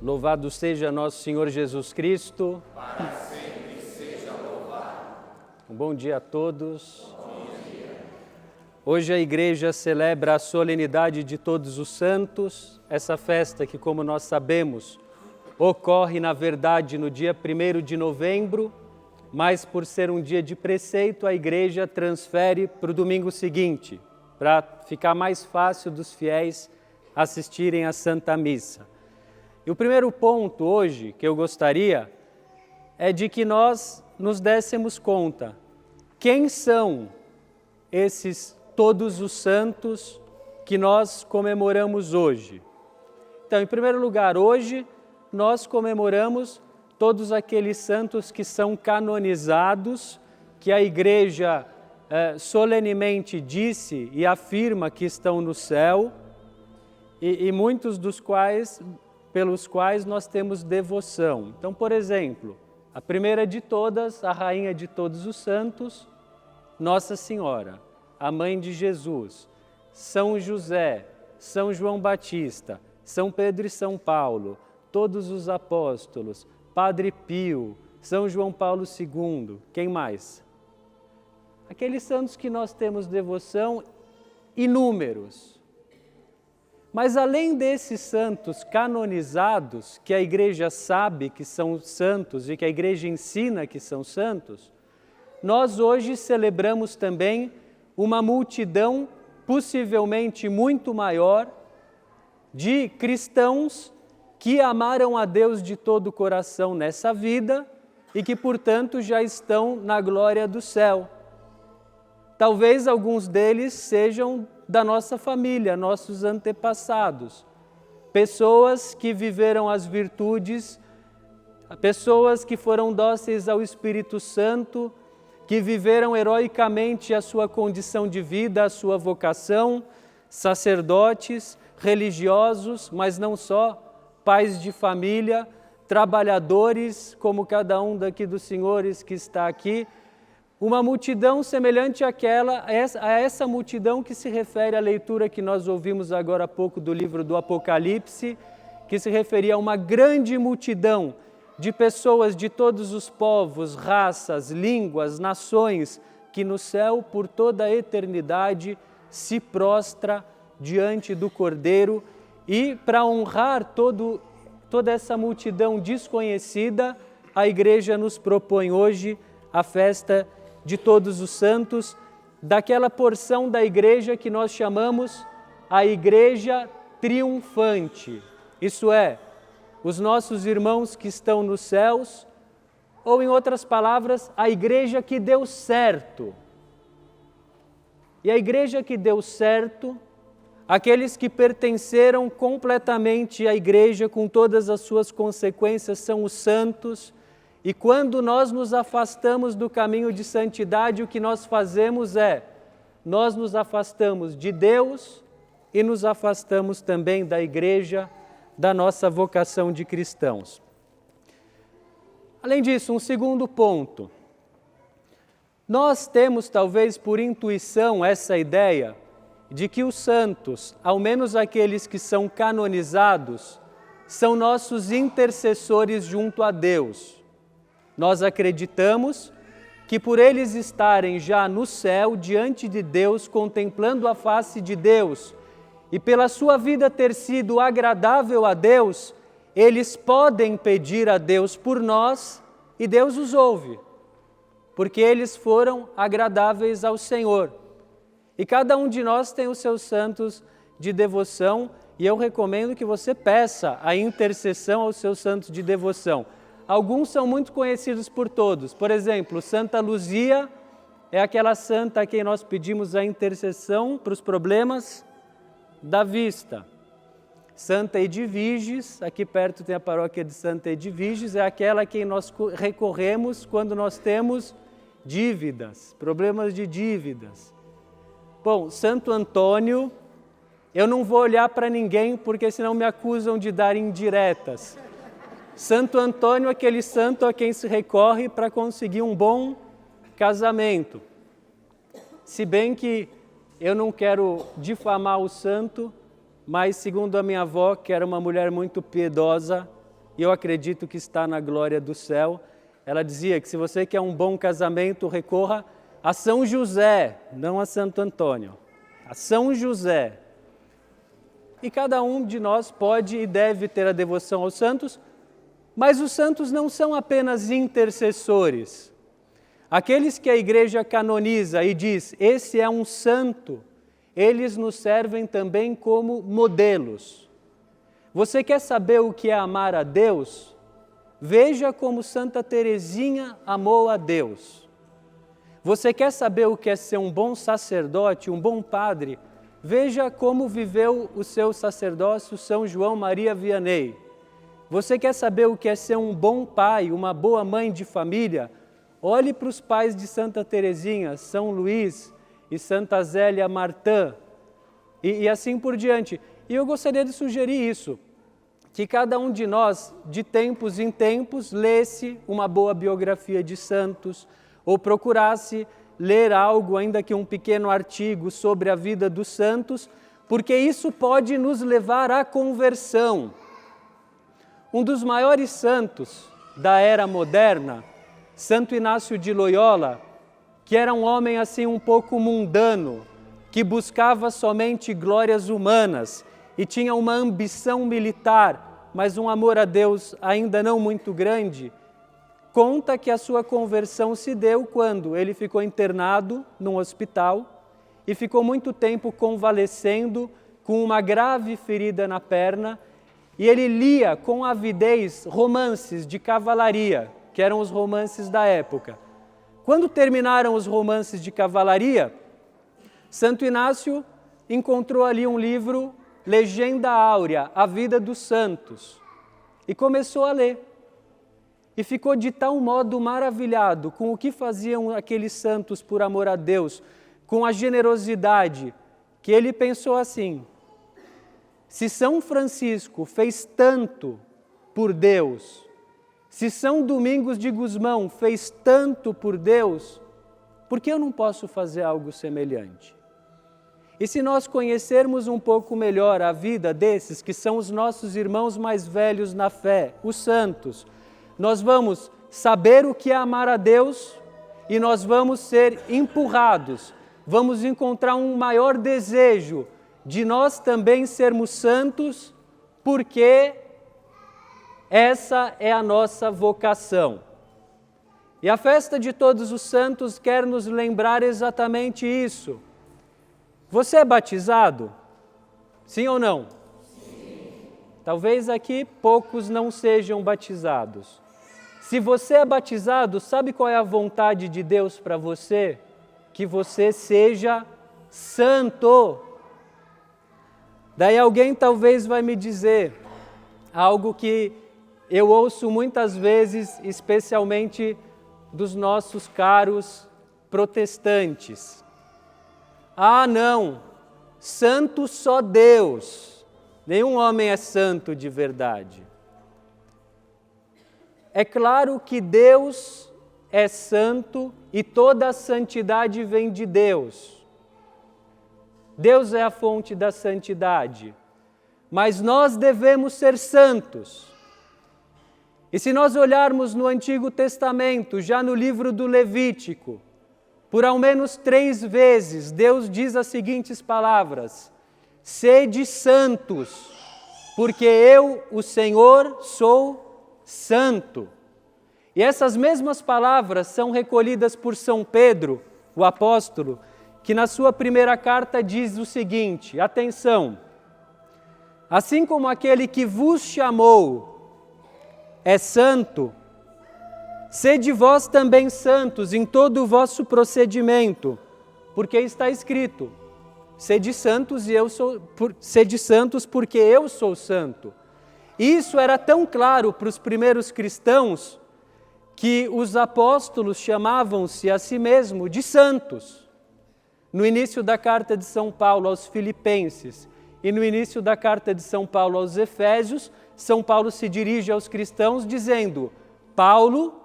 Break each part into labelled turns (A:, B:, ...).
A: Louvado seja nosso Senhor Jesus Cristo.
B: Para sempre seja louvado.
A: Um bom dia a todos. Hoje a igreja celebra a solenidade de Todos os Santos, essa festa que, como nós sabemos, ocorre na verdade no dia 1º de novembro, mas por ser um dia de preceito, a igreja transfere para o domingo seguinte, para ficar mais fácil dos fiéis assistirem à Santa Missa. E o primeiro ponto hoje que eu gostaria é de que nós nos dessemos conta quem são esses todos os santos que nós comemoramos hoje. Então, em primeiro lugar, hoje nós comemoramos todos aqueles santos que são canonizados, que a igreja solenemente disse e afirma que estão no céu, e muitos pelos quais nós temos devoção. Então, por exemplo, a primeira de todas, a rainha de todos os santos, Nossa Senhora, a mãe de Jesus, São José, São João Batista, São Pedro e São Paulo, todos os apóstolos, Padre Pio, São João Paulo II, quem mais? Aqueles santos que nós temos devoção, inúmeros. Mas além desses santos canonizados, que a igreja sabe que são santos e que a igreja ensina que são santos, nós hoje celebramos também uma multidão, possivelmente muito maior, de cristãos que amaram a Deus de todo o coração nessa vida e que, portanto, já estão na glória do céu. Talvez alguns deles sejam da nossa família, nossos antepassados, pessoas que viveram as virtudes, pessoas que foram dóceis ao Espírito Santo, que viveram heroicamente a sua condição de vida, a sua vocação, sacerdotes, religiosos, mas não só, pais de família, trabalhadores, como cada um daqui dos senhores que está aqui, uma multidão semelhante a essa multidão que se refere à leitura que nós ouvimos agora há pouco do livro do Apocalipse, que se referia a uma grande multidão de pessoas de todos os povos, raças, línguas, nações, que no céu, por toda a eternidade, se prostra diante do Cordeiro. E para honrar toda essa multidão desconhecida, a igreja nos propõe hoje a festa de Todos os Santos, daquela porção da igreja que nós chamamos a igreja triunfante. Isso é, os nossos irmãos que estão nos céus, ou em outras palavras, a igreja que deu certo. E a igreja que deu certo, aqueles que pertenceram completamente à igreja com todas as suas consequências, são os santos. E quando nós nos afastamos do caminho de santidade, o que nós fazemos nós nos afastamos de Deus e nos afastamos também da igreja, da nossa vocação de cristãos. Além disso, um segundo ponto. Nós temos, talvez por intuição, essa ideia de que os santos, ao menos aqueles que são canonizados, são nossos intercessores junto a Deus. Nós acreditamos que por eles estarem já no céu, diante de Deus, contemplando a face de Deus, e pela sua vida ter sido agradável a Deus, eles podem pedir a Deus por nós e Deus os ouve, porque eles foram agradáveis ao Senhor. E cada um de nós tem os seus santos de devoção, e eu recomendo que você peça a intercessão aos seus santos de devoção. Alguns são muito conhecidos por todos. Por exemplo, Santa Luzia é aquela santa a quem nós pedimos a intercessão para os problemas da vista. Santa Edviges, aqui perto tem a paróquia de Santa Edviges, é aquela a quem nós recorremos quando nós temos dívidas, problemas de dívidas. Bom, Santo Antônio, eu não vou olhar para ninguém porque senão me acusam de dar indiretas. Santo Antônio é aquele santo a quem se recorre para conseguir um bom casamento. Se bem que eu não quero difamar o santo, mas segundo a minha avó, que era uma mulher muito piedosa, e eu acredito que está na glória do céu. Ela dizia que se você quer um bom casamento, recorra a São José, não a Santo Antônio, a São José. E cada um de nós pode e deve ter a devoção aos santos, mas os santos não são apenas intercessores. Aqueles que a igreja canoniza e diz, esse é um santo, eles nos servem também como modelos. Você quer saber o que é amar a Deus? Veja como Santa Teresinha amou a Deus. Você quer saber o que é ser um bom sacerdote, um bom padre? Veja como viveu o seu sacerdócio São João Maria Vianney. Você quer saber o que é ser um bom pai, uma boa mãe de família? Olhe para os pais de Santa Teresinha, São Luís e Santa Zélia Martã, e assim por diante. E eu gostaria de sugerir isso, que cada um de nós, de tempos em tempos, lesse uma boa biografia de santos, ou procurasse ler algo, ainda que um pequeno artigo sobre a vida dos santos, porque isso pode nos levar à conversão. Um dos maiores santos da era moderna, Santo Inácio de Loyola, que era um homem assim um pouco mundano, que buscava somente glórias humanas e tinha uma ambição militar, mas um amor a Deus ainda não muito grande, conta que a sua conversão se deu quando ele ficou internado num hospital e ficou muito tempo convalescendo com uma grave ferida na perna, e ele lia com avidez romances de cavalaria, que eram os romances da época. Quando terminaram os romances de cavalaria, Santo Inácio encontrou ali um livro, Legenda Áurea, a vida dos santos, e começou a ler. E ficou de tal modo maravilhado com o que faziam aqueles santos por amor a Deus, com a generosidade, que ele pensou assim: se São Francisco fez tanto por Deus, se São Domingos de Gusmão fez tanto por Deus, por que eu não posso fazer algo semelhante? E se nós conhecermos um pouco melhor a vida desses que são os nossos irmãos mais velhos na fé, os santos, nós vamos saber o que é amar a Deus e nós vamos ser empurrados, vamos encontrar um maior desejo de nós também sermos santos, porque essa é a nossa vocação. E a festa de todos os santos quer nos lembrar exatamente isso. Você é batizado? Sim ou não? Sim. Talvez aqui poucos não sejam batizados. Se você é batizado, sabe qual é a vontade de Deus para você? Que você seja santo. Daí alguém talvez vai me dizer algo que eu ouço muitas vezes, especialmente dos nossos caros protestantes. Ah, não, santo só Deus, nenhum homem é santo de verdade. É claro que Deus é santo e toda a santidade vem de Deus. Deus é a fonte da santidade, mas nós devemos ser santos. E se nós olharmos no Antigo Testamento, já no livro do Levítico, por ao menos 3 vezes, Deus diz as seguintes palavras: sede santos, porque eu, o Senhor, sou santo. E essas mesmas palavras são recolhidas por São Pedro, o apóstolo, que na sua primeira carta diz o seguinte, atenção: assim como aquele que vos chamou é santo, sede vós também santos em todo o vosso procedimento, porque está escrito, sede santos porque eu sou santo. Isso era tão claro para os primeiros cristãos que os apóstolos chamavam-se a si mesmos de santos. No início da carta de São Paulo aos Filipenses e no início da carta de São Paulo aos Efésios, São Paulo se dirige aos cristãos dizendo: Paulo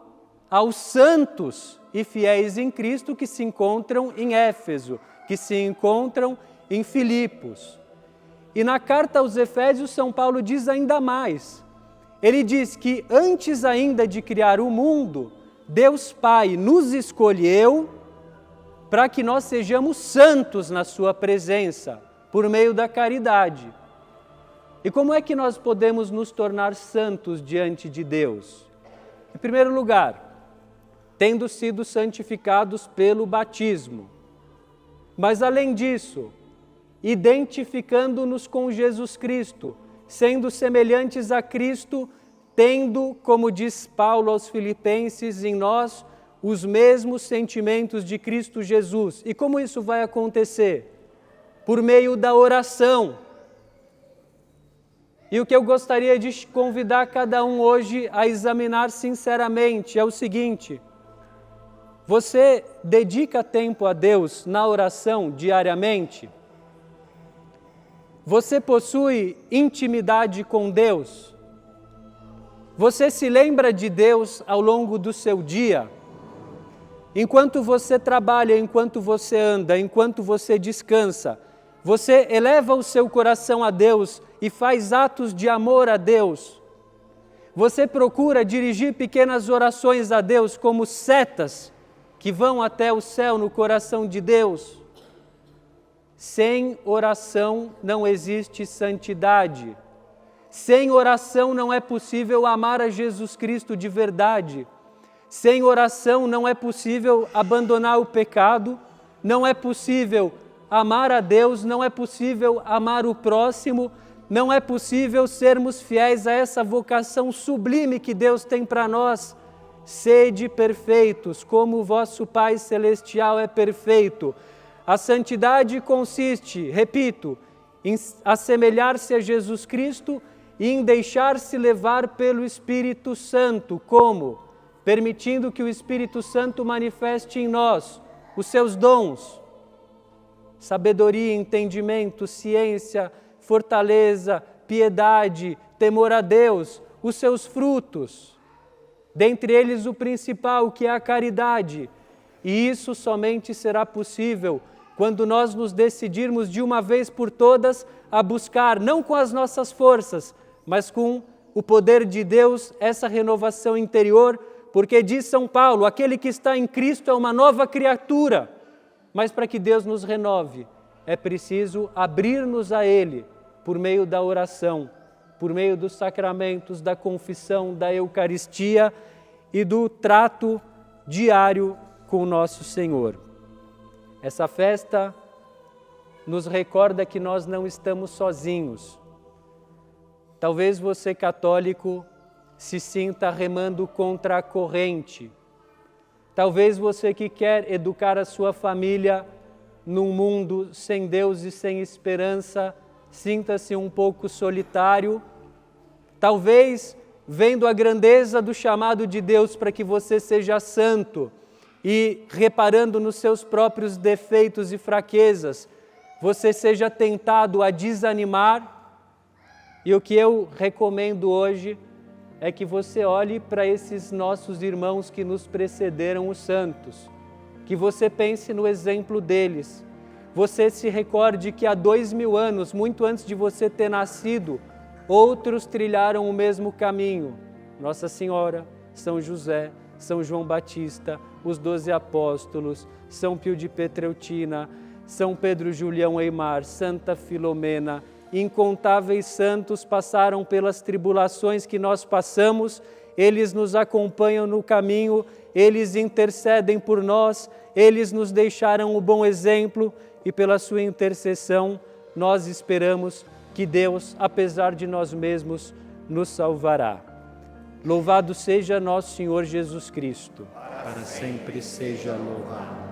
A: aos santos e fiéis em Cristo que se encontram em Éfeso, que se encontram em Filipos. E na carta aos Efésios, São Paulo diz ainda mais: ele diz que antes ainda de criar o mundo, Deus Pai nos escolheu para que nós sejamos santos na sua presença, por meio da caridade. E como é que nós podemos nos tornar santos diante de Deus? Em primeiro lugar, tendo sido santificados pelo batismo. Mas além disso, identificando-nos com Jesus Cristo, sendo semelhantes a Cristo, tendo, como diz Paulo aos Filipenses, em nós os mesmos sentimentos de Cristo Jesus. E como isso vai acontecer? Por meio da oração. E o que eu gostaria de convidar cada um hoje a examinar sinceramente é o seguinte: você dedica tempo a Deus na oração diariamente? Você possui intimidade com Deus? Você se lembra de Deus ao longo do seu dia? Enquanto você trabalha, enquanto você anda, enquanto você descansa, você eleva o seu coração a Deus e faz atos de amor a Deus. Você procura dirigir pequenas orações a Deus como setas que vão até o céu no coração de Deus. Sem oração não existe santidade. Sem oração não é possível amar a Jesus Cristo de verdade. Sem oração não é possível abandonar o pecado, não é possível amar a Deus, não é possível amar o próximo, não é possível sermos fiéis a essa vocação sublime que Deus tem para nós. Sede perfeitos, como o vosso Pai Celestial é perfeito. A santidade consiste, repito, em assemelhar-se a Jesus Cristo e em deixar-se levar pelo Espírito Santo. Como? Permitindo que o Espírito Santo manifeste em nós os seus dons, sabedoria, entendimento, ciência, fortaleza, piedade, temor a Deus, os seus frutos, dentre eles o principal, que é a caridade. E isso somente será possível quando nós nos decidirmos de uma vez por todas a buscar, não com as nossas forças, mas com o poder de Deus, essa renovação interior. Porque diz São Paulo, aquele que está em Cristo é uma nova criatura. Mas para que Deus nos renove, é preciso abrir-nos a Ele por meio da oração, por meio dos sacramentos, da confissão, da Eucaristia e do trato diário com o nosso Senhor. Essa festa nos recorda que nós não estamos sozinhos. Talvez você, católico, se sinta remando contra a corrente. Talvez você que quer educar a sua família num mundo sem Deus e sem esperança, sinta-se um pouco solitário. Talvez, vendo a grandeza do chamado de Deus para que você seja santo e reparando nos seus próprios defeitos e fraquezas, você seja tentado a desanimar. E o que eu recomendo hoje é que você olhe para esses nossos irmãos que nos precederam, os santos, que você pense no exemplo deles. Você se recorde que há 2000 anos, muito antes de você ter nascido, outros trilharam o mesmo caminho. Nossa Senhora, São José, São João Batista, os 12 apóstolos, São Pio de Petreutina, São Pedro Julião Eimar, Santa Filomena. Incontáveis santos passaram pelas tribulações que nós passamos, eles nos acompanham no caminho, eles intercedem por nós, eles nos deixaram o bom exemplo e pela sua intercessão nós esperamos que Deus, apesar de nós mesmos, nos salvará. Louvado seja nosso Senhor Jesus Cristo. Para sempre seja louvado.